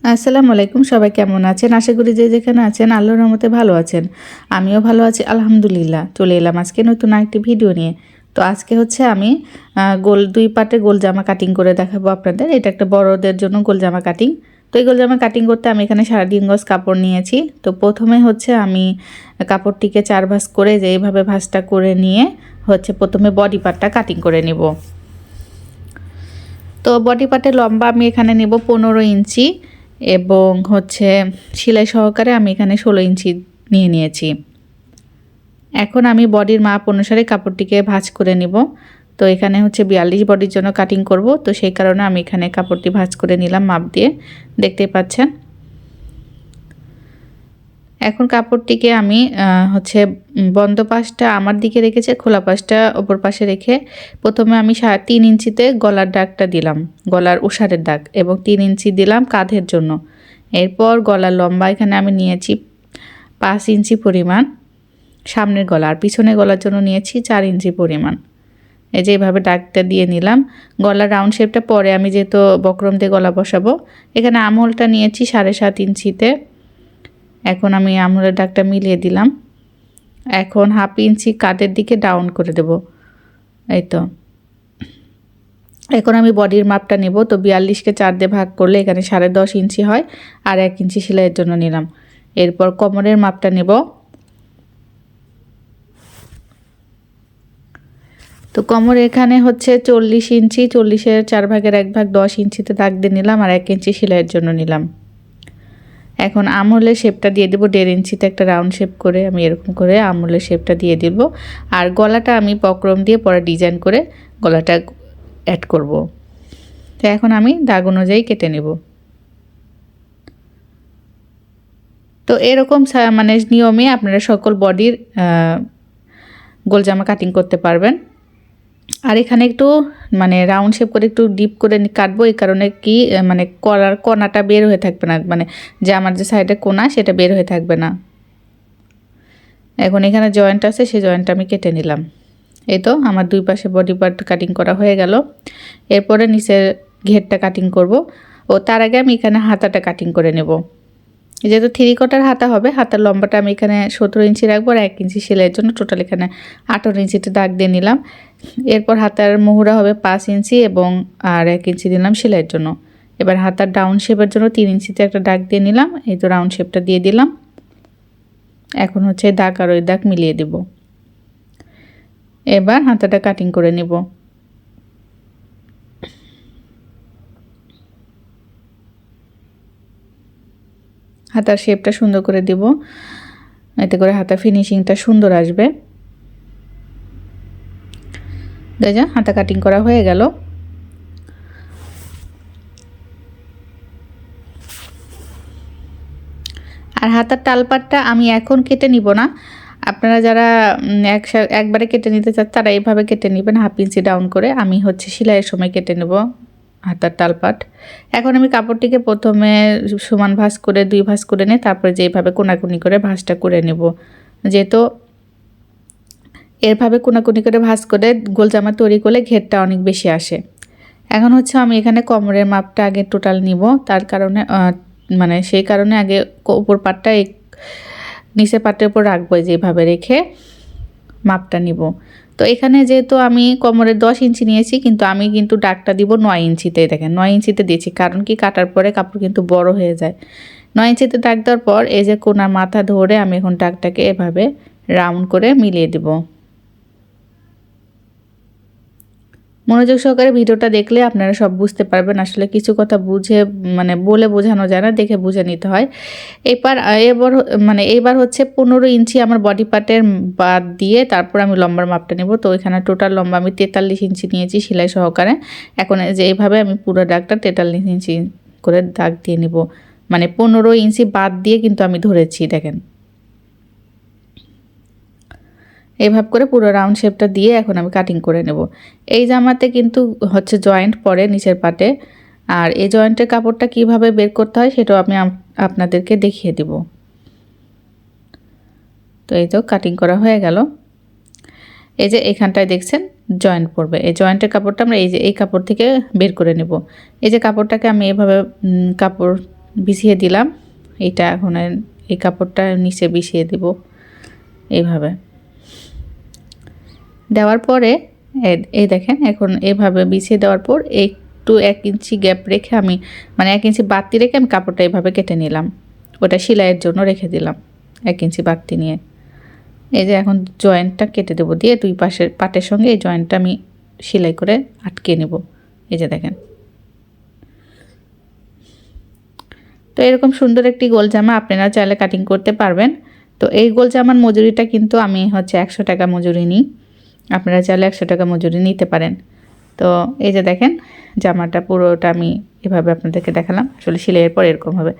আসসালামু আলাইকুম, সবাই কেমন আছেন? আশা করি যে যেখানে আছেন আল্লাহর রহমতে ভালো আছেন। আমিও ভালো আছি আলহামদুলিল্লাহ। চলে এলাম আজকে নতুন আরেকটি ভিডিও নিয়ে। তো আজকে হচ্ছে আমি গোল ২ পাটে গোল জামা কাটিং করে দেখাবো আপনাদের। এটা একটা বড়দের জন্য গোল জামা কাটিং। তো এই গোল জামা কাটিং করতে আমি এখানে 3.৫ গজ কাপড় নিয়েছি। তো প্রথমে হচ্ছে আমি কাপড়টিকে 4 ভাঁজ করে যে এইভাবে ভাঁজটা করে নিয়ে হচ্ছে প্রথমে বডি পার্টটা কাটিং করে নিব। তো বডি পার্টের লম্বা আমি এখানে নেব 15 ইঞ্চি এবং হচ্ছে সেলাই সহকারে আমি এখানে 16 ইঞ্চি নিয়ে নিয়েছি। এখন আমি বডির মাপ অনুসারে কাপড়টিকে ভাঁজ করে নিব। তো এখানে হচ্ছে 42 বডির জন্য কাটিং করব, তো সেই কারণে আমি এখানে কাপড়টি ভাঁজ করে নিলাম মাপ দিয়ে, দেখতেই পাচ্ছেন। এখন কাপড়টিকে আমি হচ্ছে বন্ধ পাশটা আমার দিকে রেখেছে, খোলা পাশটা অপর পাশে রেখে প্রথমে আমি 3 ইঞ্চিতে গলার দাগটা দিলাম, গলার ওশারের দাগ, এবং 3 ইঞ্চি দিলাম কাঁধের জন্য। এরপর গলার লম্বা এখানে আমি নিয়েছি 5 ইঞ্চি পরিমাণ সামনের গলা, আর পিছনের গলার জন্য নিয়েছি 4 ইঞ্চি পরিমাণ। এই যে এইভাবে দাগটা দিয়ে নিলাম। গলার রাউন্ড শেপটা পরে আমি যেহেতু বক্রম দিয়ে গলা বসাবো, এখানে আমহোলটা নিয়েছি 7.5 ইঞ্চিতে। এখন আমি আমহোলের দাগটা মিলিয়ে দিলাম। এখন 1/2 ইঞ্চি কাঁধের দিকে ডাউন করে দেব, এই তো। এখন আমি বডির মাপটা নেব। তো 42কে 4 দিয়ে ভাগ করলে এখানে 10.5 ইঞ্চি হয়, আর 1 ইঞ্চি সেলাইয়ের জন্য নিলাম। এরপর কোমরের মাপটা নেব। তো কোমর এখানে হচ্ছে 40 ইঞ্চি, 40-এর 4 ভাগের 1 ভাগ 10 ইঞ্চিতে দাগ দিয়ে নিলাম, আর 1 ইঞ্চি সেলাইয়ের জন্য নিলাম। এখন আমহোলের শেপটা দিয়ে দেবো 1.5 ইঞ্চিতে একটা রাউন্ড শেপ করে, আমি এরকম করে আমহোলের শেপটা দিয়ে দেব। আর গলাটা আমি বক্রম দিয়ে পরে ডিজাইন করে গলাটা অ্যাড করব। তো এখন আমি দাগ অনুযায়ী কেটে নেব। তো এরকম মানে নিয়মে আপনারা সকল বডির গোল জামা কাটিং করতে পারবেন। আর এখানে একটু মানে রাউন্ড শেপ করে একটু ডিপ করে কাটবো, এই কারণে কি মানে কলার কোনাটা বের হয়ে থাকবে না, মানে যে আমার যে সাইডে কোনা সেটা বের হয়ে থাকবে না। এখন এখানে জয়েন্ট আছে, সেই জয়েন্টটা আমি কেটে নিলাম। এই তো আমার 2 পাশে বডি পার্ট কাটিং করা হয়ে গেল। এরপরে নিচের ঘেরটা কাটিং করব। ও তার আগে আমি এখানে হাতাটা কাটিং করে নেব। যেহেতু 3 কোয়ার্টার হাতা হবে, হাতার লম্বাটা আমি এখানে 17 ইঞ্চি রাখবো, আর 1 ইঞ্চি সেলাইয়ের জন্য টোটাল এখানে 18 ইঞ্চিতে দাগ দিয়ে নিলাম। এরপর হাতার মুহুরা হবে 5 ইঞ্চি এবং আর 1 ইঞ্চি দিলাম সেলাইয়ের জন্য। এবার হাতার ডাউন শেপের জন্য 3 ইঞ্চিতে একটা দাগ দিয়ে নিলাম। এই তো রাউন্ড শেপটা দিয়ে দিলাম। এখন হচ্ছে দাগ আর ওই দাগ মিলিয়ে দেব। এবার হাতাটা কাটিং করে নেব। হাতার শেপটা সুন্দর করে দিব, এতে করে হাতার ফিনিশিংটা সুন্দর আসবে। দেখা হাতা কাটিং করা হয়ে গেল। আর হাতার তালপাটটা আমি এখন কেটে নিব না, আপনারা যারা একবারে কেটে নিতে চান তারা এইভাবে কেটে নেবেন, 1/2 ইঞ্চি ডাউন করে। আমি হচ্ছে সেলাইয়ের সময় কেটে নেব হাতার তালপাট। এখন আমি কাপড়টিকে প্রথমে সমান ভাঁজ করে 2 ভাঁজ করে নিয়ে তারপরে যেভাবে কোনাকুনি করে ভাঁজটা করে নেব। যেহেতু এরভাবে কোনাকুনি করে ভাঁজ করে গোল জামা তৈরি করলে ঘেরটা অনেক বেশি আসে। এখন হচ্ছে আমি এখানে কোমরের মাপটা আগে টোটাল নিব, তার কারণে মানে সেই কারণে আগে উপর পাটটা নিচের পাটের উপর রাখবো, যেভাবে রেখে মাপটা নিব। তো এখানে যেহেতু আমি কোমরের 10 ইঞ্চি নিয়েছি, কিন্তু আমি কিন্তু দাগটা দিব 9 ইঞ্চিতে। দেখেন 9 ইঞ্চিতে দিয়েছি, কারণ কি কাটার পরে কাপড় কিন্তু বড় হয়ে যায়। 9 ইঞ্চিতে দাগ দেওয়ার পর এই যে কোনার মাথা ধরে আমি এখন দাগটাকে এভাবে রাউন্ড করে মিলিয়ে দেব। মনোযোগ সহকারে ভিডিওটা দেখলে আপনারা সব বুঝতে পারবেন। আসলে কিছু কথা বুঝে মানে বলে বোঝানো যায় না, দেখে বুঝে নিতে হয়। এইবার হচ্ছে 15 ইঞ্চি আমার বডি পার্টের বাদ দিয়ে তারপর আমি লম্বার মাপটা নেব। তো এখানে টোটাল লম্বা আমি 43 ইঞ্চি নিয়েছি সেলাই সহকারে। এখন যে এইভাবে আমি পুরো দাগটা 43 ইঞ্চি করে দাগ দিয়ে নেব, মানে 15 ইঞ্চি বাদ দিয়ে কিন্তু আমি ধরেছি, দেখেন এইভাবে করে পুরো রাউন্ড শেপটা দিয়ে এখন আমি কাটিং করে নেব। এই জামাতে কিন্তু হচ্ছে জয়েন্ট পরে নিচের পাটে, আর এই জয়েন্টের কাপড়টা কিভাবে বের করতে হয় সেটাও আমি আপনাদেরকে দেখিয়ে দিব। তো এই তো কাটিং করা হয়ে গেল। এই যে এখানটায় দেখছেন জয়েন্ট পড়বে, এই জয়েন্টের কাপড়টা আমরা এই কাপড় থেকে বের করে নেব। এই যে কাপড়টাকে আমি এভাবে কাপড় বিছিয়ে দিলাম। এটা এখন এই কাপড়টা নিচে বিছিয়ে দিব এইভাবে। দেওয়ার পরে এই দেখেন এখন এভাবে বিছিয়ে দেওয়ার পর একটু 1 ইঞ্চি গ্যাপ রেখে আমি মানে 1 ইঞ্চি বাড়তি রেখে আমি কাপড়টা এইভাবে কেটে নিলাম। ওটা সেলাইয়ের জন্য রেখে দিলাম 1 ইঞ্চি বাড়তি নিয়ে। এই যে এখন জয়েন্টটা কেটে দেবো, দিয়ে 2 পাশের পাটের সঙ্গে এই জয়েন্টটা আমি সেলাই করে আটকে নেব। এই যে দেখেন। তো এরকম সুন্দর একটি গোল জামা আপনারা চাইলে কাটিং করতে পারবেন। তো এই গোল জামার মজুরিটা কিন্তু আমি হচ্ছে 100 টাকা মজুরি নিই, আপনারা চাইলে 100 টাকা মজুরি নিতে পারেন। তো এই যে দেখেন জামাটা পুরোটা আমি এভাবে আপনাদেরকে দেখালাম, আসলে সেলাইয়ের পর এরকম হবে।